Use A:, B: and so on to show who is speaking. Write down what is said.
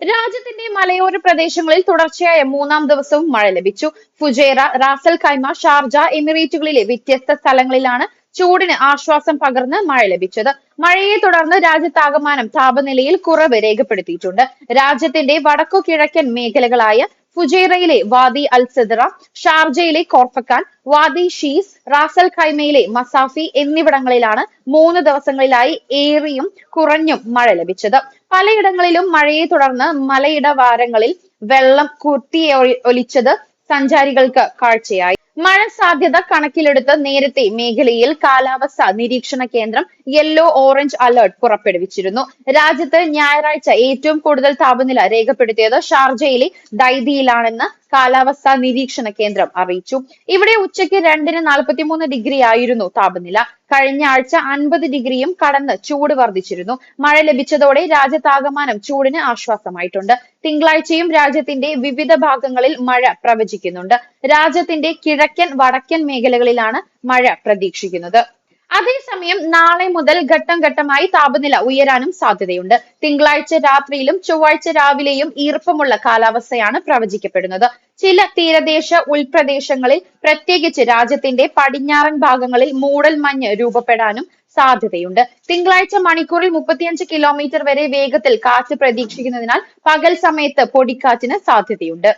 A: രാജ്യത്തിന്റെ മലയോര പ്രദേശങ്ങളിൽ തുടർച്ചയായ മൂന്നാം ദിവസവും മഴ ലഭിച്ചു. ഫുജൈറ, റാസൽ ഖൈമ, ഷാർജ എമിറേറ്റുകളിലെ വ്യത്യസ്ത സ്ഥലങ്ങളിലാണ് ചൂടിന് ആശ്വാസം പകർന്ന് മഴ ലഭിച്ചത്. മഴയെ തുടർന്ന് രാജ്യത്താകമാനം താപനിലയിൽ കുറവ് രേഖപ്പെടുത്തിയിട്ടുണ്ട്. രാജ്യത്തിന്റെ വടക്കു കിഴക്കൻ മേഖലകളായ ഫുജൈറയിലെ വാദി അൽ സിദ്ര, ഷാർജയിലെ കോർഫക്കാൻ, വാദി ഷീസ്, റാസൽ ഖൈമയിലെ മസാഫി എന്നിവിടങ്ങളിലാണ് 3 ദിവസങ്ങളിലായി ഏറിയും കുറഞ്ഞും മഴ ലഭിച്ചത്. പലയിടങ്ങളിലും മഴയെ തുടർന്ന് മലയിടവാരങ്ങളിൽ വെള്ളം കുത്തിയൊലിച്ചത് സഞ്ചാരികൾക്ക് കാഴ്ചയായി. മഴ സാധ്യത കണക്കിലെടുത്ത് നേരത്തെ മേഖലയിൽ കാലാവസ്ഥാ നിരീക്ഷണ കേന്ദ്രം യെല്ലോ ഓറഞ്ച് അലർട്ട് പുറപ്പെടുവിച്ചിരുന്നു. രാജ്യത്ത് ഞായറാഴ്ച ഏറ്റവും കൂടുതൽ താപനില രേഖപ്പെടുത്തിയത് ഷാർജയിലെ ദൈദിയിലാണെന്ന് കാലാവസ്ഥാ നിരീക്ഷണ കേന്ദ്രം അറിയിച്ചു. ഇവിടെ ഉച്ചയ്ക്ക് 2-ന് 43 ആയിരുന്നു താപനില. കഴിഞ്ഞ ആഴ്ച 50 കടന്ന് ചൂട് വർദ്ധിച്ചിരുന്നു. മഴ ലഭിച്ചതോടെ രാജ്യത്താകമാനം ചൂടിന് ആശ്വാസമായിട്ടുണ്ട്. തിങ്കളാഴ്ചയും രാജ്യത്തിന്റെ വിവിധ ഭാഗങ്ങളിൽ മഴ പ്രവചിക്കുന്നുണ്ട്. രാജ്യത്തിന്റെ കിഴക്കൻ വടക്കൻ മേഖലകളിലാണ് മഴ പ്രതീക്ഷിക്കുന്നത്. അതേസമയം നാളെ മുതൽ ഘട്ടം ഘട്ടമായി താപനില ഉയരാനും സാധ്യതയുണ്ട്. തിങ്കളാഴ്ച രാത്രിയിലും ചൊവ്വാഴ്ച രാവിലെയും ഈർപ്പമുള്ള കാലാവസ്ഥയാണ് പ്രവചിക്കപ്പെടുന്നത്. ചില തീരദേശ ഉൾപ്രദേശങ്ങളിൽ, പ്രത്യേകിച്ച് രാജ്യത്തിന്റെ പടിഞ്ഞാറൻ ഭാഗങ്ങളിൽ മൂടൽമഞ്ഞ് രൂപപ്പെടാനും സാധ്യതയുണ്ട്. തിങ്കളാഴ്ച മണിക്കൂറിൽ 35 കിലോമീറ്റർ വരെ വേഗത്തിൽ കാറ്റ് പ്രതീക്ഷിക്കുന്നതിനാൽ പകൽ സമയത്ത് പൊടിക്കാറ്റിന് സാധ്യതയുണ്ട്.